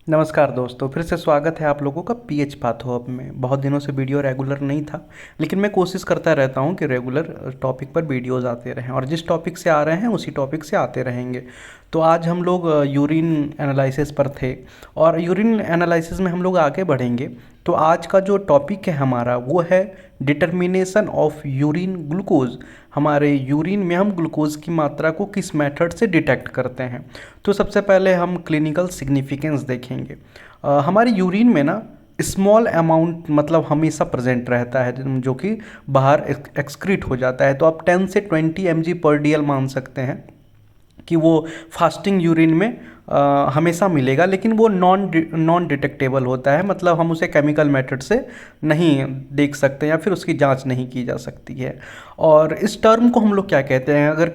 नमस्कार दोस्तों, फिर से स्वागत है आप लोगों का पीएच पाथो हब में। बहुत दिनों से वीडियो रेगुलर नहीं था, लेकिन मैं कोशिश करता रहता हूं कि रेगुलर टॉपिक पर वीडियोस आते रहें और जिस टॉपिक से आ रहे हैं उसी टॉपिक से आते रहेंगे। तो आज हम लोग यूरिन एनालिसिस पर थे और यूरिन एनालिसिस में हम लोग आगे बढ़ेंगे। तो आज का जो टॉपिक है हमारा वो है डिटर्मिनेशन ऑफ यूरिन ग्लूकोज। हमारे यूरिन में हम ग्लूकोज की मात्रा को किस मेथड से डिटेक्ट करते हैं। तो सबसे पहले हम क्लिनिकल सिग्निफिकेंस देखेंगे। हमारी यूरिन में ना स्मॉल अमाउंट मतलब हमेशा प्रेजेंट रहता है, जो कि बाहर एक्सक्रीट हो जाता है। तो आप 10 से 20 mg पर डीएल मान सकते हैं कि वो फास्टिंग यूरिन में हमेशा मिलेगा, लेकिन वो नॉन डिटेक्टेबल होता है। मतलब हम उसे केमिकल मेथड से नहीं देख सकते या फिर उसकी जांच नहीं की जा सकती है। और इस टर्म को हम लोग क्या कहते हैं, अगर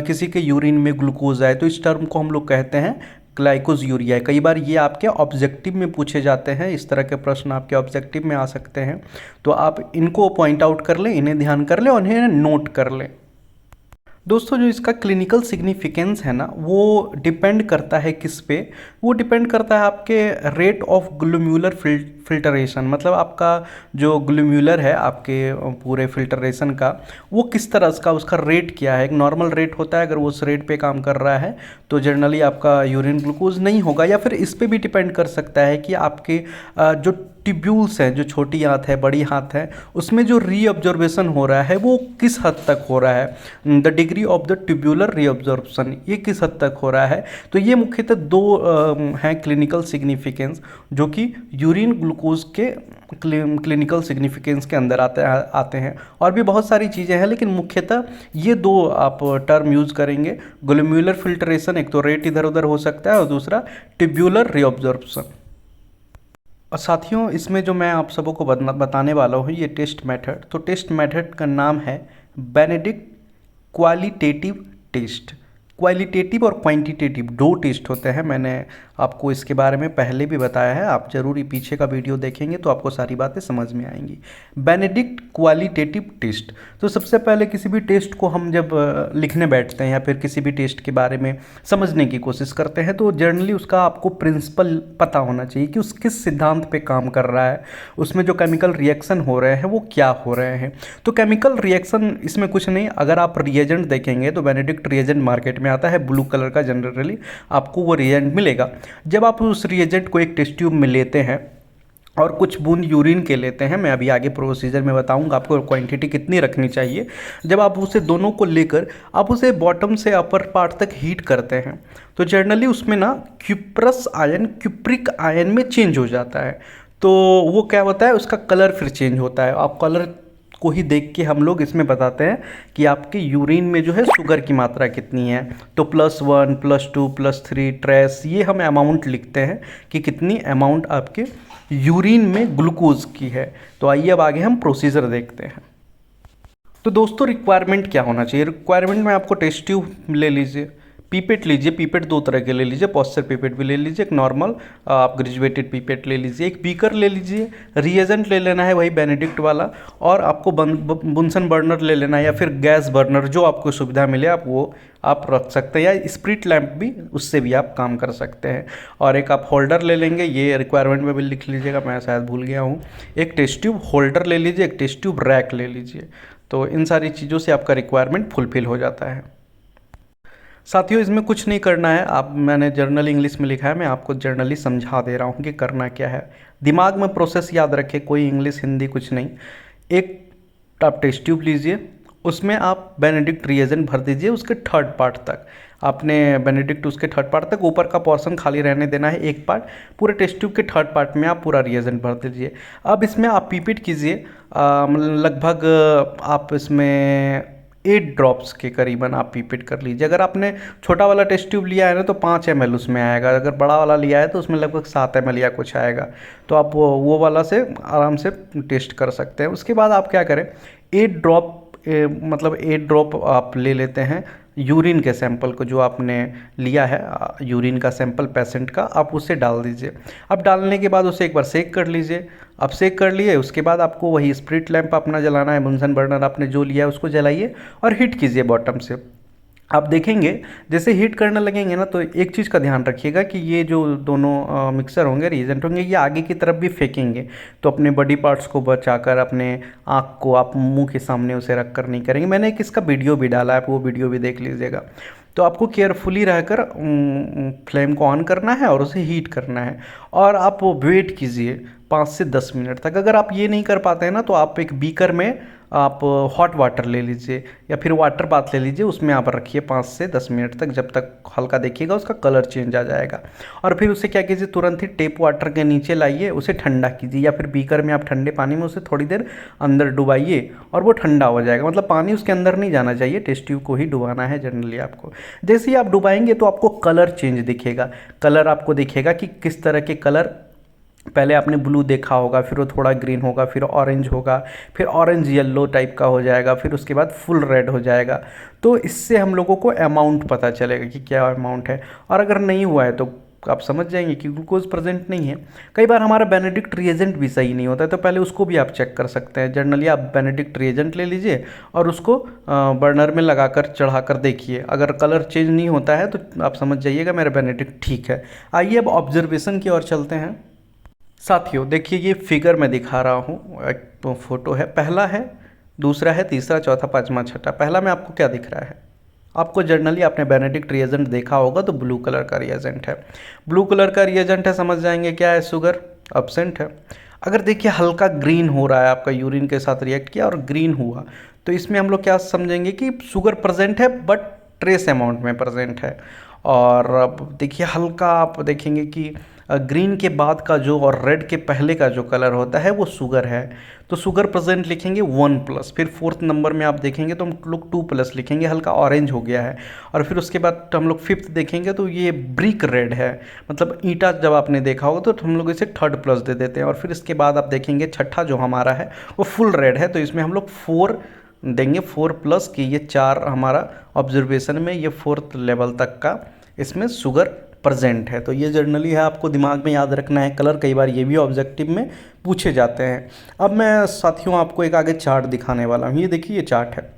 किसी के यूरिन में ग्लूकोज आए तो इस टर्म को हम लोग कहते हैं ग्लाइकोज यूरिया। कई बार ये आपके ऑब्जेक्टिव में पूछे जाते हैं, इस तरह के प्रश्न आपके ऑब्जेक्टिव में आ सकते हैं। तो आप इनको पॉइंट आउट कर लें, इन्हें ध्यान कर लें और इन्हें नोट कर लें। दोस्तों, जो इसका क्लिनिकल सिग्निफिकेंस है ना, वो डिपेंड करता है किस पे। वो डिपेंड करता है आपके रेट ऑफ ग्लोम्युलर फिल्टरेशन। मतलब आपका जो ग्लोम्युलर है आपके पूरे फिल्टरेशन का, वो किस तरह का उसका रेट क्या है। एक नॉर्मल रेट होता है, अगर वो उस रेट पे काम कर रहा है तो जनरली आपका यूरिन ग्लूकोज नहीं होगा। या फिर इस पे भी डिपेंड कर सकता है कि आपके जो ट्यूब्यूल्स हैं, जो छोटी आंत है बड़ी आंत है, उसमें जो रीअब्जॉर्बेशन हो रहा है वो किस हद तक हो रहा है। The degree of the tubular reabsorption, ये किस हद तक हो रहा है। तो ये मुख्यतः दो हैं क्लिनिकल सिग्निफिकेंस, जो कि यूरिन ग्लूकोज के क्लिनिकल सिग्निफिकेंस के अंदर आते हैं। और भी बहुत सारी चीज़ें हैं, लेकिन मुख्यतः ये दो आप टर्म यूज़ करेंगे। ग्लोम्युलर फिल्ट्रेशन, एक तो रेट इधर उधर हो सकता है, और दूसरा ट्यूब्यूलर रीअब्जॉर्प्शन। और साथियों, इसमें जो मैं आप सबों को बताने वाला हूँ ये टेस्ट मेथड। तो टेस्ट मेथड का नाम है बेनेडिक्ट क्वालिटेटिव टेस्ट। क्वालिटेटिव और क्वांटिटेटिव दो टेस्ट होते हैं। मैंने आपको इसके बारे में पहले भी बताया है, आप जरूर पीछे का वीडियो देखेंगे तो आपको सारी बातें समझ में आएंगी। Benedict qualitative test. तो सबसे पहले किसी भी टेस्ट को हम जब लिखने बैठते हैं या फिर किसी भी टेस्ट के बारे में समझने की कोशिश करते हैं, तो जनरली उसका आपको प्रिंसिपल पता होना चाहिए कि उस किस सिद्धांत पे काम कर रहा है, उसमें जो केमिकल रिएक्शन हो रहे हैं वो क्या हो रहे हैं। तो केमिकल रिएक्शन इसमें कुछ नहीं, अगर आप रिएजेंट देखेंगे तो बेनेडिक्ट रिएजेंट मार्केट में आता है ब्लू कलर का, जनरली आपको वो रिएजेंट मिलेगा। जब आप उस रिएजेंट को एक टेस्ट ट्यूब में लेते हैं और कुछ बूंद यूरिन के लेते हैं, मैं अभी आगे प्रोसीजर में बताऊंगा आपको क्वांटिटी कितनी रखनी चाहिए। जब आप उसे दोनों को लेकर आप उसे बॉटम से अपर पार्ट तक हीट करते हैं, तो जनरली उसमें ना क्यूप्रस आयन क्यूप्रिक आयन में चेंज हो जाता है। तो वो क्या होता है, उसका कलर फिर चेंज होता है। आप कलर को ही देख के हम लोग इसमें बताते हैं कि आपके यूरिन में जो है शुगर की मात्रा कितनी है। तो +1 +2 +3 ट्रेस, ये हम अमाउंट लिखते हैं कि कितनी अमाउंट आपके यूरिन में ग्लूकोज की है। तो आइए अब आगे हम प्रोसीजर देखते हैं। तो दोस्तों, रिक्वायरमेंट क्या होना चाहिए। रिक्वायरमेंट में आपको टेस्ट ट्यूब ले लीजिए, पीपेट लीजिए। पीपेट दो तरह के ले लीजिए, पॉस्चर पीपेट भी ले लीजिए, एक नॉर्मल आप ग्रेजुएटेड पीपेट ले लीजिए। एक बीकर ले लीजिए, रिएजेंट ले लेना है वही बेनेडिक्ट वाला, और आपको बुनसन बर्नर ले लेना है या फिर गैस बर्नर, जो आपको सुविधा मिले आप वो आप रख सकते हैं, या स्प्रिट लैंप भी, उससे भी आप काम कर सकते हैं। और एक आप होल्डर ले लेंगे, ये रिक्वायरमेंट में भी लिख लीजिएगा, मैं शायद भूल गया हूँ। एक टेस्ट ट्यूब होल्डर ले लीजिए, एक टेस्ट ट्यूब रैक ले लीजिए। तो इन सारी चीज़ों से आपका रिक्वायरमेंट फुलफिल हो जाता है। साथियों, इसमें कुछ नहीं करना है, आप मैंने जर्नल इंग्लिश में लिखा है, मैं आपको जर्नली समझा दे रहा हूँ कि करना क्या है। दिमाग में प्रोसेस याद रखें, कोई इंग्लिश हिंदी कुछ नहीं। एक आप टेस्ट ट्यूब लीजिए, उसमें आप बेनेडिक्ट रिएजेंट भर दीजिए उसके थर्ड पार्ट तक। आपने बेनेडिक्ट उसके थर्ड पार्ट तक, ऊपर का पोर्शन खाली रहने देना है एक पार्ट। पूरे टेस्ट ट्यूब के थर्ड पार्ट में आप पूरा रिएजेंट भर दीजिए। अब इसमें आप पीपेट कीजिए, लगभग आप इसमें 8 ड्रॉप्स के करीबन आप पीपेट कर लीजिए। अगर आपने छोटा वाला टेस्ट ट्यूब लिया है ना तो 5 ml उसमें आएगा, अगर बड़ा वाला लिया है तो उसमें लगभग 7 ml या कुछ आएगा। तो आप वो वाला से आराम से टेस्ट कर सकते हैं। उसके बाद आप क्या करें, 8 ड्रॉप मतलब 8 ड्रॉप आप ले लेते हैं यूरिन के सैंपल को, जो आपने लिया है यूरिन का सैंपल पेशेंट का, आप उसे डाल दीजिए। अब डालने के बाद उसे एक बार सेक कर लीजिए। अब सेक कर लिए, उसके बाद आपको वही स्प्रिट लैंप अपना जलाना है, बुनसन बर्नर आपने जो लिया है उसको जलाइए और हीट कीजिए बॉटम से। आप देखेंगे जैसे हीट करने लगेंगे ना, तो एक चीज़ का ध्यान रखिएगा कि ये जो दोनों मिक्सर होंगे, रिएजेंट होंगे, ये आगे की तरफ भी फेंकेंगे। तो अपने बॉडी पार्ट्स को बचाकर अपने आँख को आप मुंह के सामने उसे रख कर नहीं करेंगे। मैंने एक इसका वीडियो भी डाला है, आप वो वीडियो भी देख लीजिएगा। तो आपको केयरफुली रहकर फ्लेम को ऑन करना है और उसे हीट करना है, और आप वेट कीजिए 5 से 10 मिनट तक। अगर आप ये नहीं कर पाते हैं ना, तो आप एक बीकर में आप हॉट वाटर ले लीजिए या फिर वाटर बाथ ले लीजिए, उसमें आप रखिए 5 से 10 मिनट तक, जब तक हल्का देखिएगा उसका कलर चेंज आ जाएगा। और फिर उसे क्या कीजिए, तुरंत ही टेप वाटर के नीचे लाइए, उसे ठंडा कीजिए, या फिर बीकर में आप ठंडे पानी में उसे थोड़ी देर अंदर डुबाइए और वो ठंडा हो जाएगा। मतलब पानी उसके अंदर नहीं जाना चाहिए, टेस्ट ट्यूब को ही डुबाना है जनरली आपको। जैसे ही आप डुबाएंगे तो आपको कलर चेंज दिखेगा। कलर आपको दिखेगा कि किस तरह के कलर, पहले आपने ब्लू देखा होगा, फिर वो थोड़ा ग्रीन होगा, फिर ऑरेंज होगा, फिर ऑरेंज येलो टाइप का हो जाएगा, फिर उसके बाद फुल रेड हो जाएगा। तो इससे हम लोगों को अमाउंट पता चलेगा कि क्या अमाउंट है। और अगर नहीं हुआ है तो आप समझ जाएंगे कि ग्लूकोज प्रेजेंट नहीं है। कई बार हमारा बेनेडिक्ट रिएजेंट भी सही नहीं होता है, तो पहले उसको भी आप चेक कर सकते हैं। जनरली आप बेनेडिक्ट रिएजेंट ले लीजिए और उसको बर्नर में लगाकर चढ़ाकर देखिए। अगर कलर चेंज नहीं होता है तो आप समझ जाइएगा मेरा बेनेडिक्ट ठीक है। आइए अब ऑब्जर्वेशन की ओर चलते हैं। साथियों देखिए, ये फिगर मैं दिखा रहा हूँ, एक तो फोटो है, पहला है, दूसरा है, तीसरा, चौथा, पांचवा, छठा। पहला में आपको क्या दिख रहा है? आपको जनरली आपने बेनेडिक्ट रिएजेंट देखा होगा तो ब्लू कलर का रिएजेंट है। ब्लू कलर का रिएजेंट है, समझ जाएंगे क्या है, शुगर अब्सेंट है। अगर देखिए हल्का ग्रीन हो रहा है, आपका यूरिन के साथ रिएक्ट किया और ग्रीन हुआ, तो इसमें हम लोग क्या समझेंगे कि शुगर प्रेजेंट है बट ट्रेस अमाउंट में प्रेजेंट है। और अब देखिए हल्का आप देखेंगे कि ग्रीन के बाद का जो और रेड के पहले का जो कलर होता है वो शुगर है, तो शुगर प्रेजेंट लिखेंगे 1+। फिर फोर्थ नंबर में आप देखेंगे तो हम लोग 2+ लिखेंगे, हल्का ऑरेंज हो गया है। और फिर उसके बाद हम लोग फिफ्थ देखेंगे तो ये ब्रिक रेड है, मतलब ईंटा जब आपने देखा होगा तो हम लोग इसे 3rd+ दे देते हैं। और फिर इसके बाद आप देखेंगे छठा जो हमारा है वो फुल रेड है, तो इसमें हम लोग 4 देंगे, 4+ कि ये 4 हमारा ऑब्जर्वेशन में ये 4th लेवल तक का इसमें शुगर प्रेजेंट है। तो ये जर्नली है, आपको दिमाग में याद रखना है कलर, कई बार ये भी ऑब्जेक्टिव में पूछे जाते हैं। अब मैं साथियों आपको एक आगे चार्ट दिखाने वाला हूँ। ये देखिए ये चार्ट है,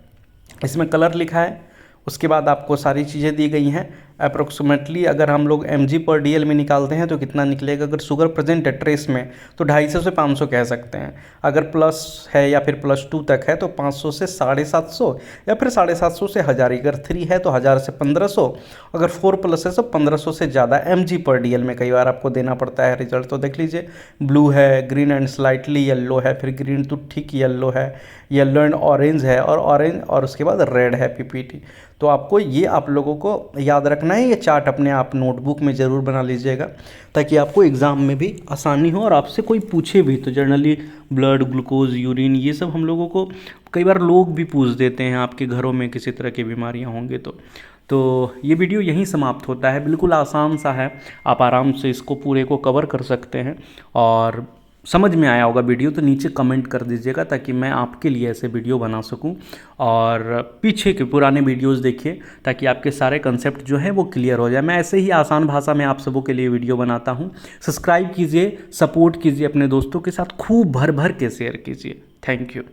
इसमें कलर लिखा है, उसके बाद आपको सारी चीज़ें दी गई हैं। अप्रोक्सीमेटली अगर हम लोग mg/dl में निकालते हैं तो कितना निकलेगा? अगर शुगर प्रेजेंट है ट्रेस में तो 250 से 500 कह सकते हैं। अगर प्लस है या फिर +2 तक है तो 500 से 750 या फिर 750 से 1000। अगर 3 है तो 1000 से 1500, अगर 4+ है तो 1500 से ज़्यादा mg/dl में कई बार आपको देना पड़ता है रिजल्ट। तो देख लीजिए ब्लू है, ग्रीन एंड स्लाइटली येलो है, फिर ग्रीन तो ठीक येलो है, येलो एंड ऑरेंज है, और ऑरेंज और उसके बाद रेड है पीपीटी। तो आपको ये आप लोगों को याद रखना है। ये चार्ट अपने आप नोटबुक में ज़रूर बना लीजिएगा ताकि आपको एग्ज़ाम में भी आसानी हो और आपसे कोई पूछे भी तो जनरली ब्लड, ग्लूकोज, यूरिन, ये सब हम लोगों को कई बार लोग भी पूछ देते हैं, आपके घरों में किसी तरह की बीमारियां होंगे तो ये वीडियो यहीं समाप्त होता है। बिल्कुल आसान सा है, आप आराम से इसको पूरे को कवर कर सकते हैं। और समझ में आया होगा वीडियो तो नीचे कमेंट कर दीजिएगा ताकि मैं आपके लिए ऐसे वीडियो बना सकूं। और पीछे के पुराने वीडियोस देखिए ताकि आपके सारे कंसेप्ट जो हैं वो क्लियर हो जाए। मैं ऐसे ही आसान भाषा में आप सबों के लिए वीडियो बनाता हूं। सब्सक्राइब कीजिए, सपोर्ट कीजिए, अपने दोस्तों के साथ खूब भर भर के शेयर कीजिए। Thank you.